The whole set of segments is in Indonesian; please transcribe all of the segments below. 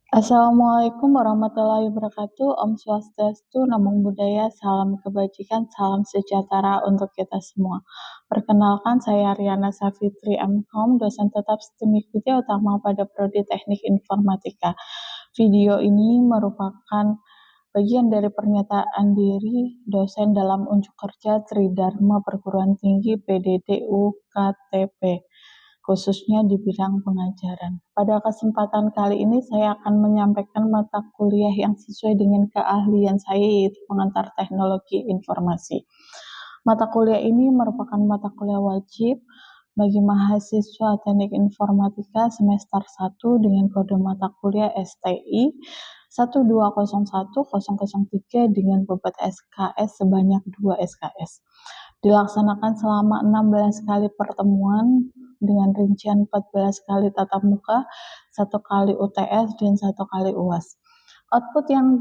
Assalamualaikum warahmatullahi wabarakatuh. Om Swastiastu, Namo Buddhaya, salam kebajikan, salam sejahtera untuk kita semua. Perkenalkan, saya Riana Safitri M.Com, dosen tetap STEM Widya Utama pada Prodi Teknik Informatika. Video ini merupakan bagian dari pernyataan diri dosen dalam unjuk kerja Tridharma Perguruan Tinggi PDD UKTP, khususnya di bidang pengajaran. Pada kesempatan kali ini saya akan menyampaikan mata kuliah yang sesuai dengan keahlian saya, yaitu pengantar teknologi informasi. Mata kuliah ini merupakan mata kuliah wajib bagi mahasiswa Teknik Informatika semester 1 dengan kode mata kuliah STI 1201003 dengan bobot SKS sebanyak 2 SKS. Dilaksanakan selama 16 kali pertemuan dengan rincian 14 kali tatap muka, 1 kali UTS, dan 1 kali UAS. Output yang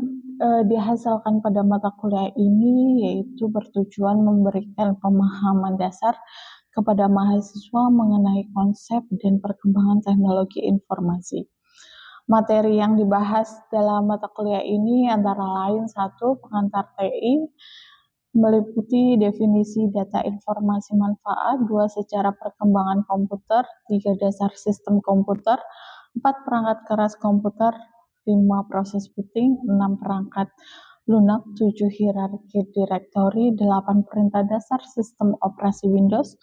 dihasilkan pada mata kuliah ini yaitu bertujuan memberikan pemahaman dasar kepada mahasiswa mengenai konsep dan perkembangan teknologi informasi. Materi yang dibahas dalam mata kuliah ini antara lain 1. Pengantar TI, meliputi definisi data informasi manfaat, 2. Secara perkembangan komputer, 3. Dasar sistem komputer, 4. Perangkat keras komputer, 5. Proses booting, 6. Perangkat lunak, 7. Hierarki direktori, 8. Perintah dasar sistem operasi Windows,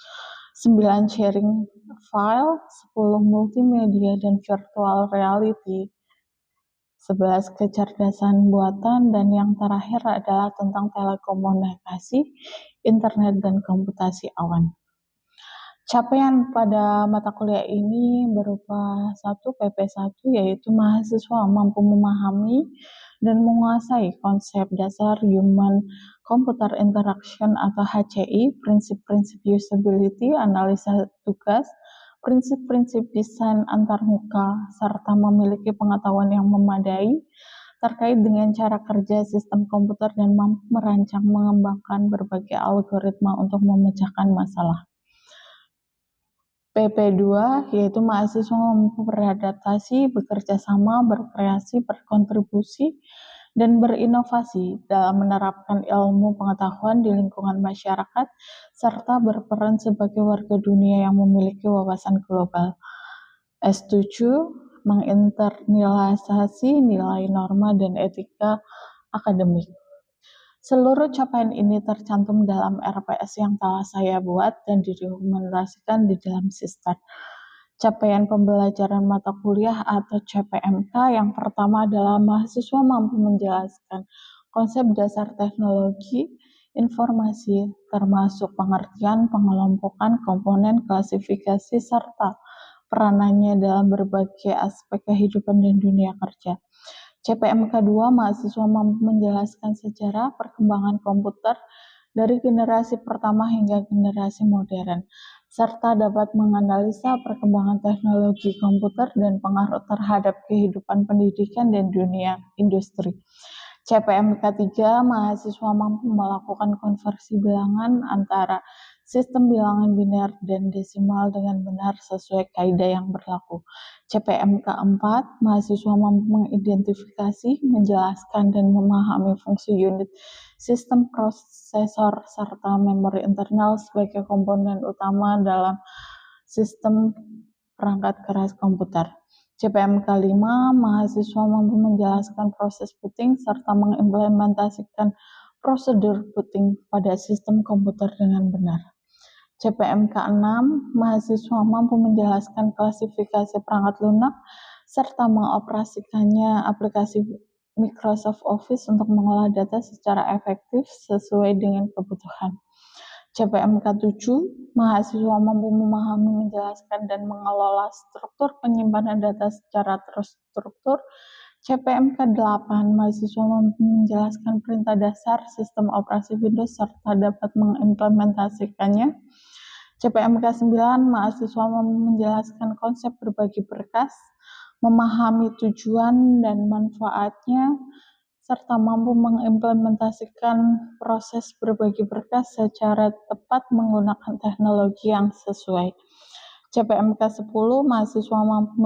9. Sharing file, 10. Multimedia dan virtual reality, 11. Kecerdasan buatan, dan yang terakhir adalah tentang telekomunikasi, internet, dan komputasi awan. Capaian pada mata kuliah ini berupa 1. PP1, yaitu mahasiswa mampu memahami dan menguasai konsep dasar Human Computer Interaction atau HCI, prinsip-prinsip usability, analisa tugas, prinsip-prinsip desain antarmuka, serta memiliki pengetahuan yang memadai terkait dengan cara kerja sistem komputer dan mampu merancang mengembangkan berbagai algoritma untuk memecahkan masalah. PP2, yaitu mahasiswa mampu beradaptasi, bekerja sama, berkreasi, berkontribusi, dan berinovasi dalam menerapkan ilmu pengetahuan di lingkungan masyarakat, serta berperan sebagai warga dunia yang memiliki wawasan global. S7, menginternalisasi nilai norma dan etika akademik. Seluruh capaian ini tercantum dalam RPS yang telah saya buat dan didokumentasikan di dalam Sistar. Capaian pembelajaran mata kuliah atau CPMK yang pertama adalah mahasiswa mampu menjelaskan konsep dasar teknologi informasi, termasuk pengertian, pengelompokan, komponen, klasifikasi, serta peranannya dalam berbagai aspek kehidupan dan dunia kerja. CPMK 2, mahasiswa mampu menjelaskan sejarah perkembangan komputer dari generasi pertama hingga generasi modern, serta dapat menganalisa perkembangan teknologi komputer dan pengaruh terhadap kehidupan pendidikan dan dunia industri. CPMK 3, mahasiswa mampu melakukan konversi bilangan antara sistem bilangan biner dan desimal dengan benar sesuai kaidah yang berlaku. CPMK 4, mahasiswa mampu mengidentifikasi, menjelaskan, dan memahami fungsi unit sistem prosesor serta memori internal sebagai komponen utama dalam sistem perangkat keras komputer. CPMK 5, mahasiswa mampu menjelaskan proses booting serta mengimplementasikan prosedur booting pada sistem komputer dengan benar. CPMK 6, mahasiswa mampu menjelaskan klasifikasi perangkat lunak serta mengoperasikannya aplikasi Microsoft Office untuk mengolah data secara efektif sesuai dengan kebutuhan. CPMK 7, mahasiswa mampu memahami, menjelaskan, dan mengelola struktur penyimpanan data secara terstruktur. CPMK 8, mahasiswa mampu menjelaskan perintah dasar sistem operasi Windows serta dapat mengimplementasikannya. CPMK 9, mahasiswa mampu menjelaskan konsep berbagi berkas, memahami tujuan dan manfaatnya, serta mampu mengimplementasikan proses berbagi berkas secara tepat menggunakan teknologi yang sesuai. CPMK 10, mahasiswa mampu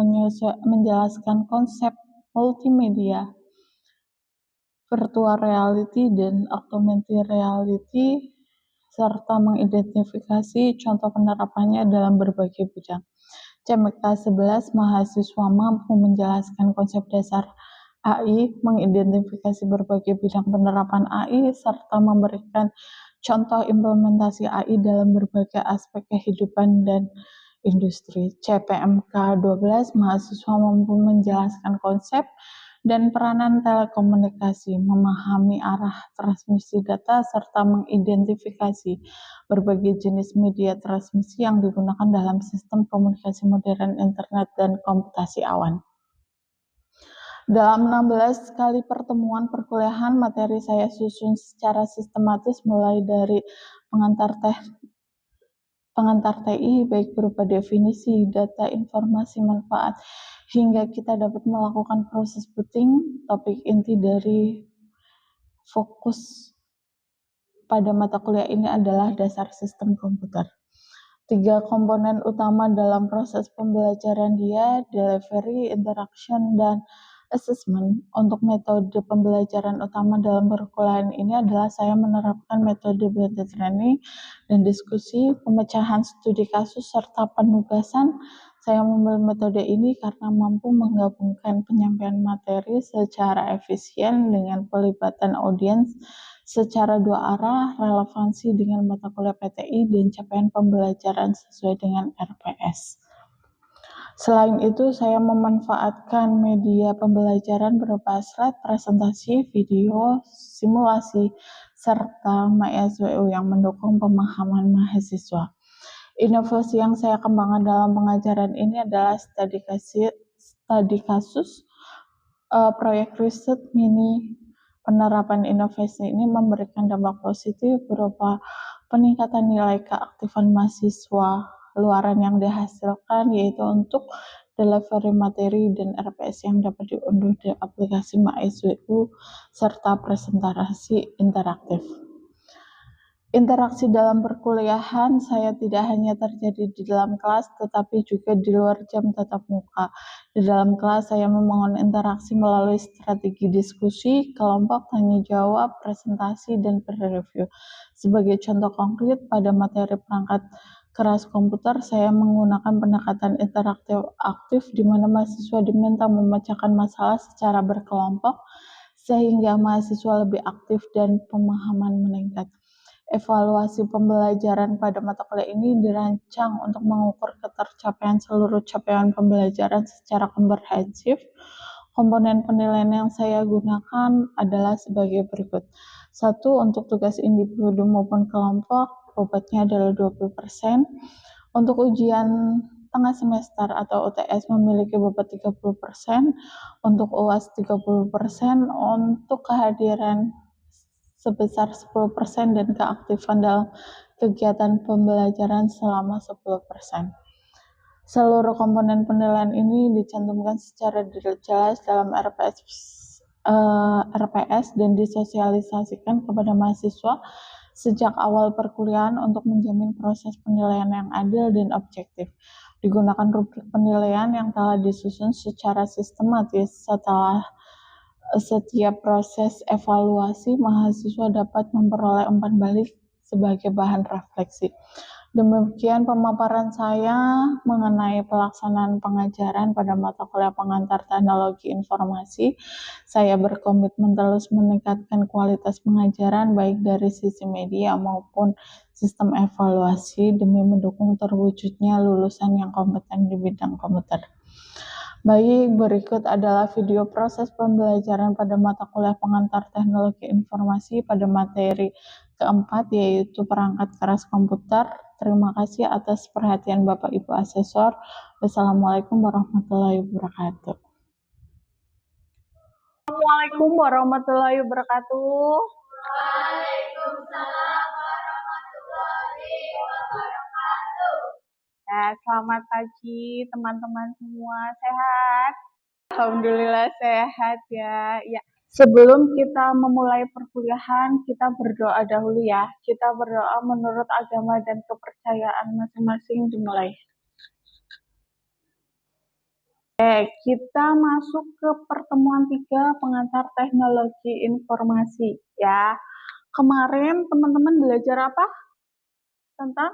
menjelaskan konsep multimedia, virtual reality, dan augmented reality, serta mengidentifikasi contoh penerapannya dalam berbagai bidang. CMK 11 mahasiswa mampu menjelaskan konsep dasar AI, mengidentifikasi berbagai bidang penerapan AI, serta memberikan contoh implementasi AI dalam berbagai aspek kehidupan dan industri. CPMK 12 mahasiswa mampu menjelaskan konsep dan peranan telekomunikasi, memahami arah transmisi data, serta mengidentifikasi berbagai jenis media transmisi yang digunakan dalam sistem komunikasi modern, internet, dan komputasi awan. Dalam 16 kali pertemuan perkuliahan, materi saya susun secara sistematis mulai dari pengantar TI, baik berupa definisi, data, informasi, manfaat, hingga kita dapat melakukan proses booting. Topik inti dari fokus pada mata kuliah ini adalah dasar sistem komputer. 3 komponen utama dalam proses pembelajaran dia, delivery, interaction, dan assessment. Untuk metode pembelajaran utama dalam perkuliahan ini adalah saya menerapkan metode blended learning dan diskusi, pemecahan studi kasus, serta penugasan. Saya memilih metode ini karena mampu menggabungkan penyampaian materi secara efisien dengan pelibatan audiens secara dua arah, relevansi dengan mata kuliah PTI, dan capaian pembelajaran sesuai dengan RPS. Selain itu, saya memanfaatkan media pembelajaran berupa slide, presentasi, video, simulasi, serta MySWU yang mendukung pemahaman mahasiswa. Inovasi yang saya kembangkan dalam pengajaran ini adalah studi kasus, proyek riset mini. Penerapan inovasi ini memberikan dampak positif berupa peningkatan nilai keaktifan mahasiswa luaran yang dihasilkan, yaitu untuk delivery materi dan RPS yang dapat diunduh di aplikasi MySWU, serta presentasi interaktif. Interaksi dalam perkuliahan saya tidak hanya terjadi di dalam kelas, tetapi juga di luar jam tatap muka. Di dalam kelas saya membangun interaksi melalui strategi diskusi, kelompok, tanya jawab, presentasi, dan peer review. Sebagai contoh konkret, pada materi perangkat keras komputer, saya menggunakan pendekatan interaktif aktif di mana mahasiswa diminta memecahkan masalah secara berkelompok, sehingga mahasiswa lebih aktif dan pemahaman meningkat. Evaluasi pembelajaran pada mata kuliah ini dirancang untuk mengukur ketercapaian seluruh capaian pembelajaran secara komprehensif. Komponen penilaian yang saya gunakan adalah sebagai berikut. 1. Untuk tugas individu maupun kelompok, bobotnya adalah 20%. Untuk ujian tengah semester atau UTS memiliki bobot 30%, untuk UAS 30%, untuk kehadiran sebesar 10% dan keaktifan dalam kegiatan pembelajaran selama 10%. Seluruh komponen penilaian ini dicantumkan secara jelas dalam RPS dan disosialisasikan kepada mahasiswa sejak awal perkuliahan untuk menjamin proses penilaian yang adil dan objektif. Digunakan rubrik penilaian yang telah disusun secara sistematis. Setelah setiap proses evaluasi, mahasiswa dapat memperoleh umpan balik sebagai bahan refleksi. Demikian pemaparan saya mengenai pelaksanaan pengajaran pada mata kuliah pengantar teknologi informasi. Saya berkomitmen terus meningkatkan kualitas pengajaran baik dari sisi media maupun sistem evaluasi demi mendukung terwujudnya lulusan yang kompeten di bidang komputer. Baik, berikut adalah video proses pembelajaran pada mata kuliah pengantar teknologi informasi pada materi keempat, yaitu perangkat keras komputer. Terima kasih atas perhatian Bapak Ibu Asesor. Wassalamualaikum warahmatullahi wabarakatuh. Assalamualaikum warahmatullahi wabarakatuh. Waalaikumsalam warahmatullahi wabarakatuh. Ya, selamat pagi teman-teman semua, sehat? Alhamdulillah sehat ya. Ya, sebelum kita memulai perkuliahan, kita berdoa dahulu ya. Kita berdoa menurut agama dan kepercayaan masing-masing dimulai. Kita masuk ke pertemuan 3 pengantar teknologi informasi ya. Kemarin teman-teman belajar apa? Tentang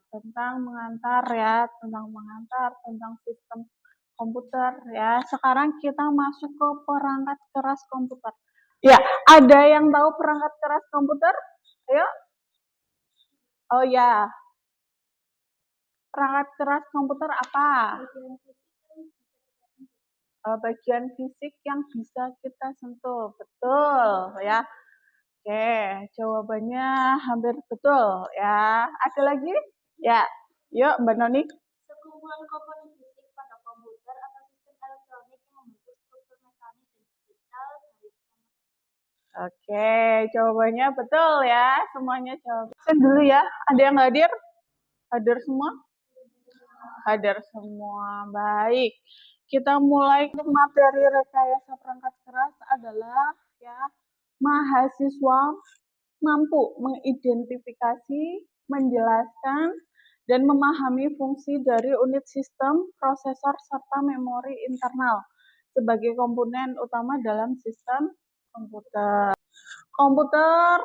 tentang mengantar ya, tentang sistem komputer ya. Sekarang kita masuk ke perangkat keras komputer. Ya, ada yang tahu perangkat keras komputer? Ayo. Oh ya, perangkat keras komputer apa? Bagian fisik yang bisa kita sentuh, betul ya. Oke, jawabannya hampir betul ya. Ada lagi? Ya, yuk Mbak Noni. Sekumpulan komponen fisik pada komputer atau sistem elektronik yang membentuk struktur mekanis dan digital dari. Oke, jawabannya betul ya. Semuanya jawab. Saya dulu ya. Ada yang hadir? Hadir semua? Hadir semua. Baik. Kita mulai materi rekayasa perangkat keras adalah ya mahasiswa mampu mengidentifikasi, menjelaskan, dan memahami fungsi dari unit sistem, prosesor, serta memori internal sebagai komponen utama dalam sistem komputer. Komputer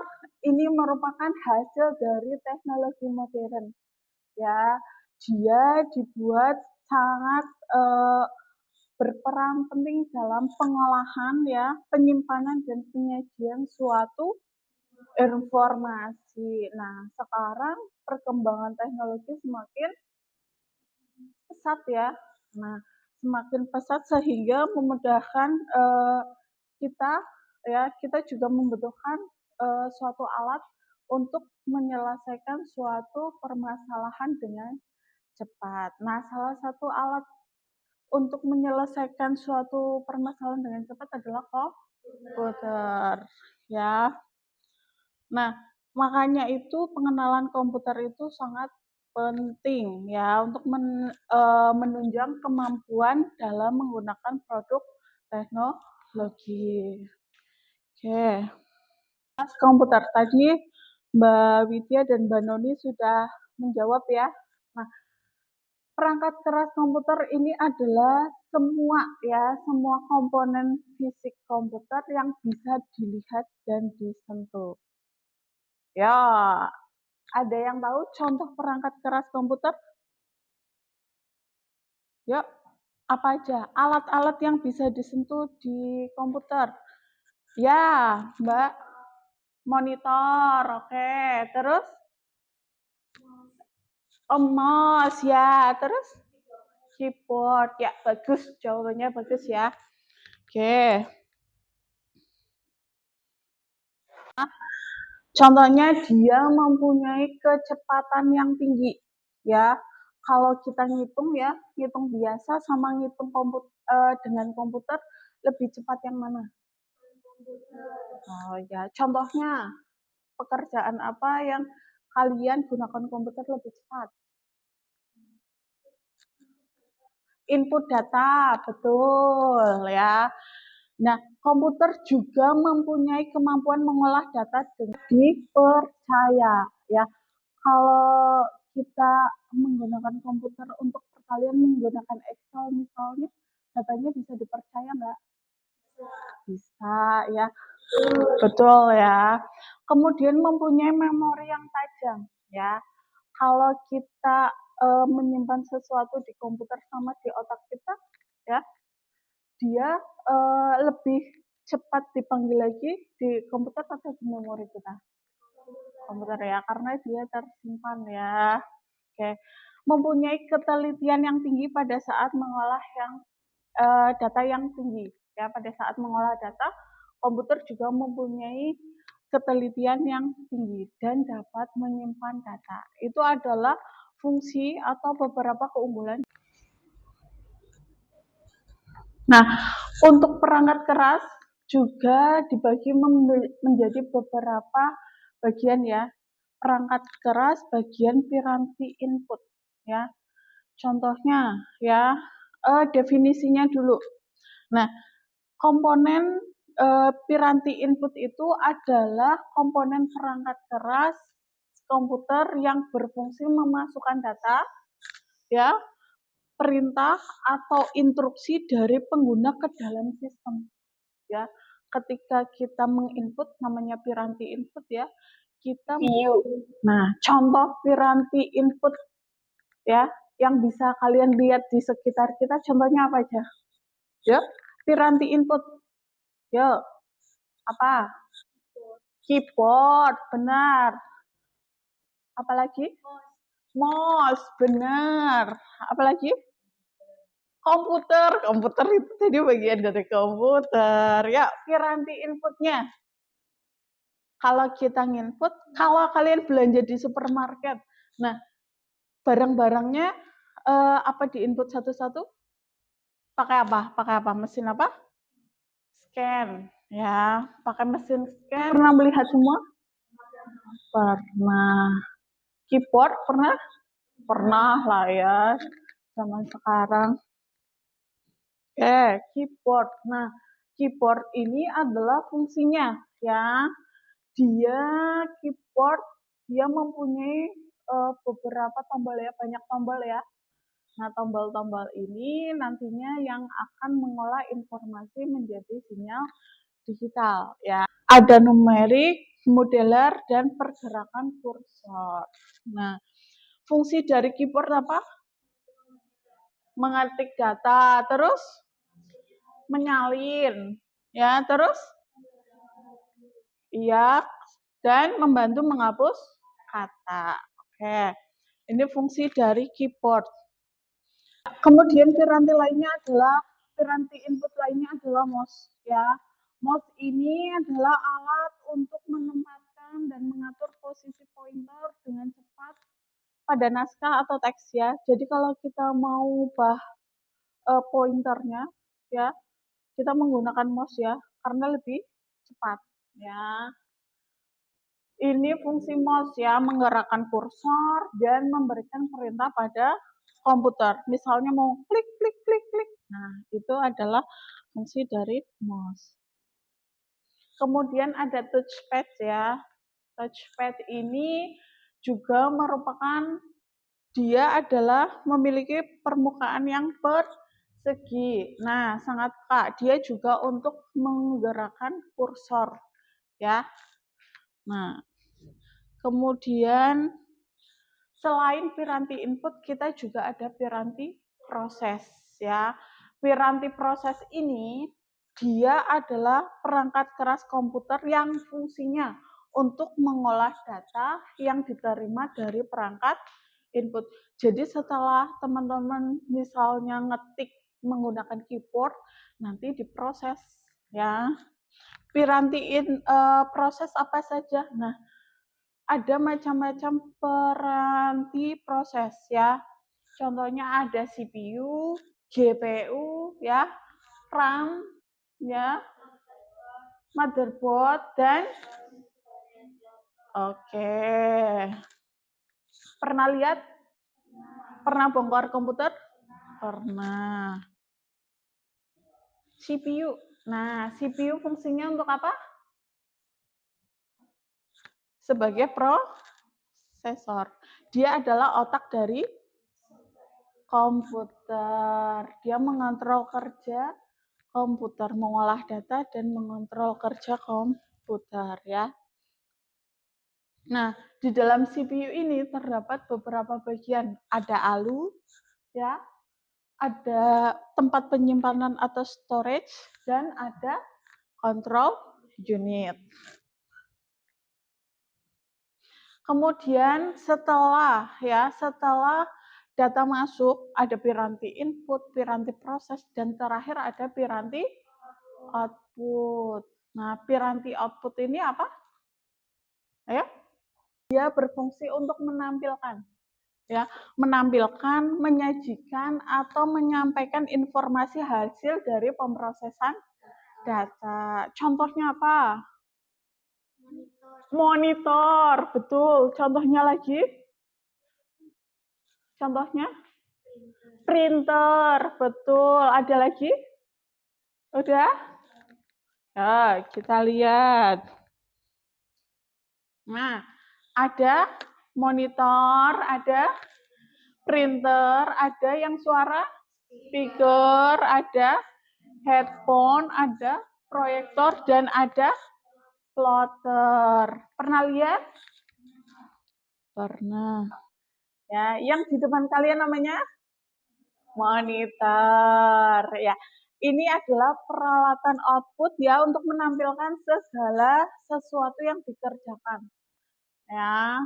ini merupakan hasil dari teknologi modern. Ya, dia dibuat sangat berperan penting dalam pengolahan ya, penyimpanan dan penyajian suatu informasi. Nah, sekarang perkembangan teknologi semakin pesat ya. Nah, semakin pesat sehingga memudahkan kita ya, kita juga membutuhkan suatu alat untuk menyelesaikan suatu permasalahan dengan cepat. Nah, salah satu alat untuk menyelesaikan suatu permasalahan dengan cepat adalah komputer ya. Nah, makanya itu pengenalan komputer itu sangat penting ya untuk menunjang kemampuan dalam menggunakan produk teknologi. Oke. Komputer tadi Mbak Widya dan Mbak Noni sudah menjawab ya. Nah, perangkat keras komputer ini adalah semua komponen fisik komputer yang bisa dilihat dan disentuh. Ya, ada yang tahu contoh perangkat keras komputer? Yuk, apa aja alat-alat yang bisa disentuh di komputer? Ya, Mbak. Monitor, oke. Terus? Mouse, ya. Terus? Keyboard, ya. Bagus, jawabannya bagus ya. Oke. Contohnya dia mempunyai kecepatan yang tinggi, ya. Kalau kita ngitung ya, ngitung biasa sama ngitung dengan komputer lebih cepat yang mana? Oh ya, contohnya pekerjaan apa yang kalian gunakan komputer lebih cepat? Input data, betul ya. Nah, komputer juga mempunyai kemampuan mengolah data dengan dipercaya ya. Kalau kita menggunakan komputer untuk kalian menggunakan Excel misalnya, datanya bisa dipercaya nggak? Bisa ya, betul ya. Kemudian mempunyai memori yang tajam ya. Kalau kita menyimpan sesuatu di komputer sama di otak kita, ya, dia lebih cepat dipanggil lagi di komputer atau di memori kita? Komputer ya, karena dia tersimpan ya. Oke, mempunyai ketelitian yang tinggi pada saat mengolah data yang tinggi. Ya, pada saat mengolah data, komputer juga mempunyai ketelitian yang tinggi dan dapat menyimpan data. Itu adalah fungsi atau beberapa keunggulan. Nah, untuk perangkat keras juga dibagi menjadi beberapa bagian ya. Perangkat keras bagian piranti input ya. Contohnya ya, definisinya dulu. Nah, komponen piranti input itu adalah komponen perangkat keras komputer yang berfungsi memasukkan data ya perintah atau instruksi dari pengguna ke dalam sistem. Ya, ketika kita menginput, namanya piranti input ya, kita Nah, contoh piranti input ya yang bisa kalian lihat di sekitar kita, contohnya apa aja? Ya, piranti input. Yo, apa? Keyboard, benar. Apalagi? Mouse, benar. Apalagi? Komputer itu tadi bagian dari komputer. Ya, piranti inputnya. Kalau kita nginput, kalau kalian belanja di supermarket, nah barang-barangnya apa diinput satu-satu? Pakai apa? Pakai apa? Mesin apa? Scan. Ya, pakai mesin scan. Pernah melihat semua? Pernah. Keyboard pernah? Pernah lah ya. Zaman sekarang. Keyboard. Nah, keyboard ini adalah fungsinya ya. Dia keyboard dia mempunyai beberapa tombol ya, banyak tombol ya. Nah, tombol-tombol ini nantinya yang akan mengolah informasi menjadi sinyal digital ya. Ada numerik, modeler, dan pergerakan kursor. Nah, fungsi dari keyboard apa? Mengetik data, terus menyalin, ya, terus iya, dan membantu menghapus kata. Oke, ini fungsi dari keyboard. Kemudian piranti lainnya adalah piranti input lainnya adalah mouse, ya. Mouse ini adalah alat untuk menempatkan dan mengatur posisi pointer dengan cepat pada naskah atau teks ya. Jadi kalau kita mau ubah pointernya, ya, kita menggunakan mouse ya, karena lebih cepat, ya. Ini fungsi mouse ya, menggerakkan kursor dan memberikan perintah pada komputer. Misalnya mau klik, klik, klik, klik. Nah, itu adalah fungsi dari mouse. Kemudian ada touchpad ya. Touchpad ini juga merupakan, dia adalah memiliki permukaan yang persegi. Nah, sangat peka. Dia juga untuk menggerakkan kursor ya. Nah, kemudian selain piranti input, kita juga ada piranti proses ya. Piranti proses ini dia adalah perangkat keras komputer yang fungsinya untuk mengolah data yang diterima dari perangkat input. Jadi setelah teman-teman misalnya ngetik menggunakan keyboard, nanti diproses ya. Piranti proses apa saja? Nah, ada macam-macam piranti proses ya. Contohnya ada CPU, GPU ya, RAM ya, motherboard dan oke. Pernah lihat? Pernah bongkar komputer? Pernah. CPU. Nah, CPU fungsinya untuk apa? Sebagai prosesor. Dia adalah otak dari komputer. Dia mengontrol kerja komputer, mengolah data dan mengontrol kerja komputer ya. Nah, di dalam CPU ini terdapat beberapa bagian. Ada ALU ya, ada tempat penyimpanan atau storage, dan ada control unit. Kemudian setelah data masuk, ada piranti input, piranti proses, dan terakhir ada piranti output. Nah, piranti output ini apa? Ayo. Dia berfungsi untuk menampilkan, ya, menampilkan, menyajikan, atau menyampaikan informasi hasil dari pemrosesan data. Contohnya apa? Monitor, betul. Contohnya lagi? Contohnya? Printer, betul. Ada lagi? Udah? Ya, kita lihat. Nah, ada monitor, ada printer, ada yang suara speaker, ada headphone, ada proyektor, dan ada plotter. Pernah lihat? Pernah. Ya, yang di depan kalian namanya monitor. Ya, ini adalah peralatan output ya untuk menampilkan segala sesuatu yang dikerjakan. Ya,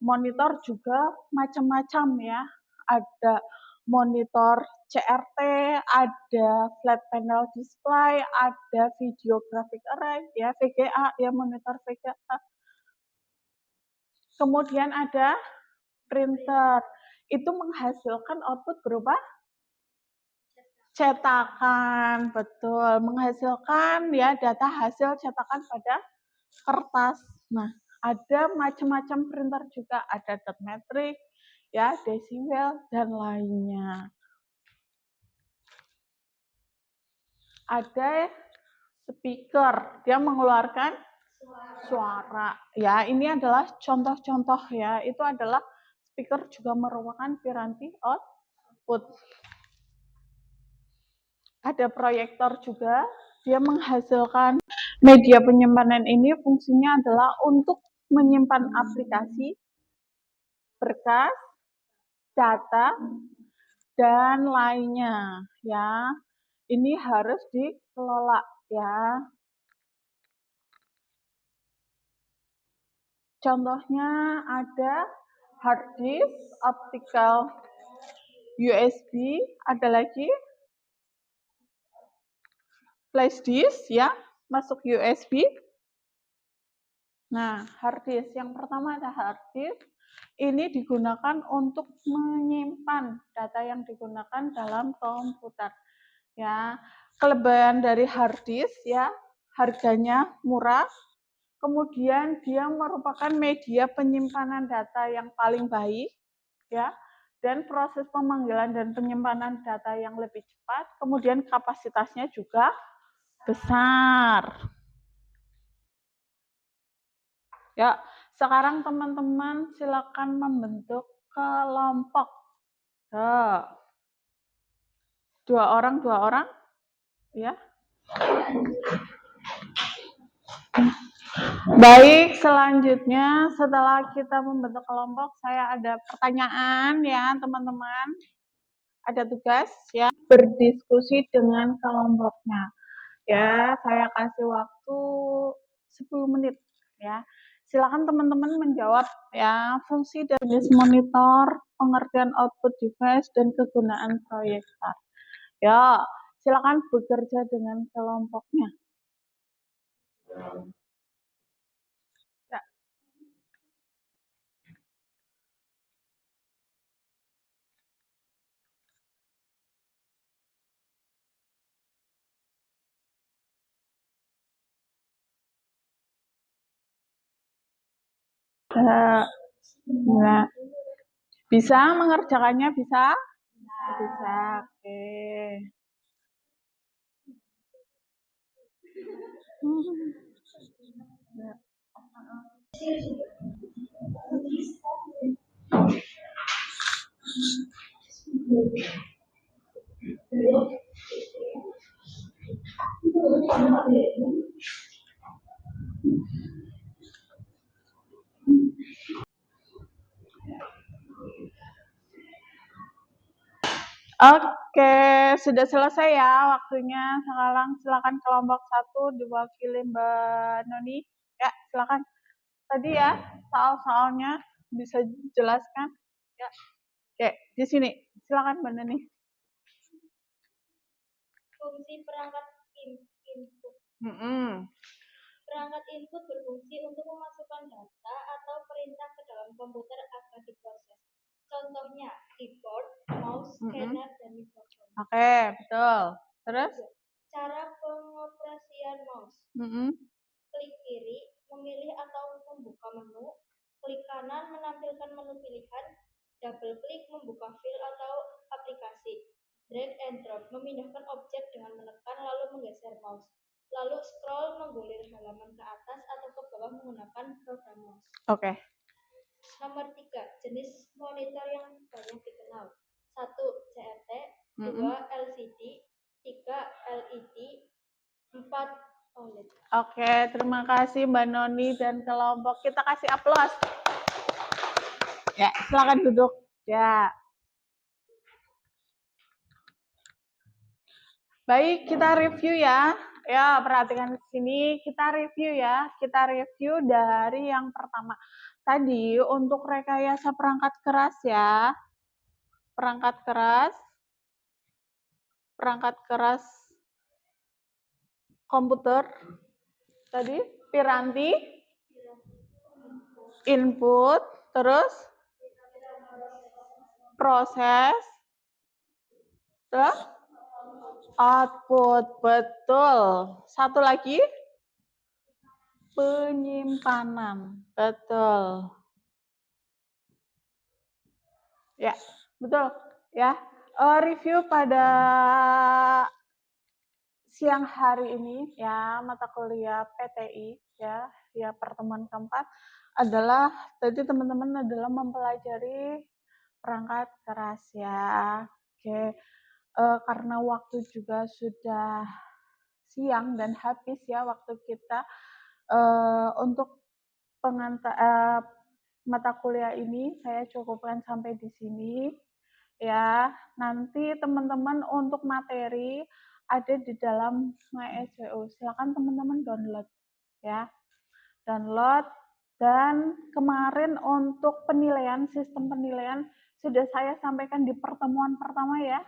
monitor juga macam-macam ya. Ada monitor CRT, ada flat panel display, ada video graphic array ya, VGA ya, monitor VGA. Kemudian ada printer. Itu menghasilkan output berupa cetakan, betul, menghasilkan ya data hasil cetakan pada kertas. Nah, ada macam-macam printer juga, ada dot matrix, ya, Decibel dan lainnya. Ada speaker, dia mengeluarkan suara. Ya, ini adalah contoh-contoh ya. Itu adalah speaker juga merupakan piranti output. Ada proyektor juga, dia menghasilkan media penyimpanan ini fungsinya adalah untuk menyimpan aplikasi, berkas, data, dan lainnya ya. Ini harus dikelola ya. Contohnya ada hard disk, optical USB, ada lagi flash disk ya, masuk USB. Nah, hard disk yang pertama ada hard disk. Ini digunakan untuk menyimpan data yang digunakan dalam komputer. Ya, kelebihan dari hard disk ya, harganya murah. Kemudian dia merupakan media penyimpanan data yang paling baik ya, dan proses pemanggilan dan penyimpanan data yang lebih cepat. Kemudian kapasitasnya juga besar. Ya, sekarang teman-teman silakan membentuk kelompok. Ya. Dua orang, ya. Baik, selanjutnya setelah kita membentuk kelompok, saya ada pertanyaan ya, teman-teman. Ada tugas ya, berdiskusi dengan kelompoknya. Ya, saya kasih waktu 10 menit ya. Silakan teman-teman menjawab ya, fungsi dan jenis monitor, pengertian output device, dan kegunaan proyektor. Ya, silakan bekerja dengan kelompoknya. Ya. Nah, bisa mengerjakannya, bisa? Bisa, oke. Oke, sudah selesai ya waktunya. Sekarang silakan kelompok 1 diwakili Mbak Noni. Ya, silakan. Tadi ya, soal-soalnya bisa dijelaskan? Ya. Oke, di sini. Silakan Mbak Noni. Fungsi perangkat input. Mm-mm. Perangkat input berfungsi untuk memasukkan data atau perintah ke dalam komputer agar diproses. Contohnya keyboard, mouse, scanner, dan mikrofon. Oke, betul. Terus? Cara pengoperasian mouse. Klik kiri, memilih atau membuka menu. Klik kanan, menampilkan menu pilihan. Double klik, membuka file atau aplikasi. Drag and drop, memindahkan objek dengan menekan lalu menggeser mouse. Lalu scroll, menggulir halaman ke atas atau ke bawah menggunakan roda mouse. Oke. Nomor 3, jenis monitor yang banyak dikenal. 1. CRT, 2. LCD, 3. LED, 4. OLED. Oke, terima kasih Mbak Noni dan kelompok. Kita kasih aplaus. Ya, silakan duduk. Ya. Baik, kita review ya. Ya, perhatikan di sini, kita review ya. Kita review dari yang pertama. Tadi untuk rekayasa perangkat keras ya. Perangkat keras komputer. Tadi piranti, input, terus proses, terus output. Betul. Satu lagi, penyimpanan. Betul. Ya, betul. Ya, review pada siang hari ini ya, mata kuliah PTI ya pertemuan keempat adalah tadi teman-teman adalah mempelajari perangkat keras ya. Oke, karena waktu juga sudah siang dan habis ya waktu kita untuk mata kuliah ini saya cukupkan sampai di sini ya. Nanti teman-teman untuk materi ada di dalam MySWO. Silakan teman-teman download ya. Download dan kemarin untuk penilaian, sistem penilaian sudah saya sampaikan di pertemuan pertama ya.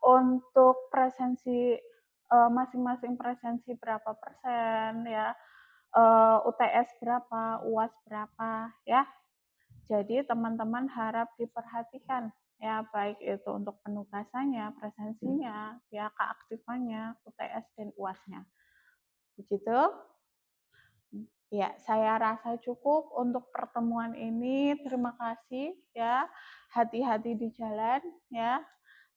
Untuk presensi masing-masing presensi berapa persen ya. UTS berapa, UAS berapa ya. Jadi teman-teman harap diperhatikan ya, baik itu untuk penugasannya, presensinya, ya keaktifannya, UTS dan UASnya. Begitu? Ya, saya rasa cukup untuk pertemuan ini. Terima kasih ya. Hati-hati di jalan ya.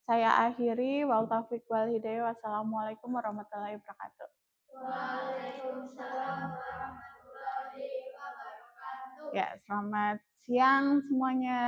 Saya akhiri. Wal taufiq wal hidayah. Wassalamualaikum warahmatullahi wabarakatuh. Waalaikumsalam warahmatullahi wabarakatuh. Ya, selamat siang semuanya.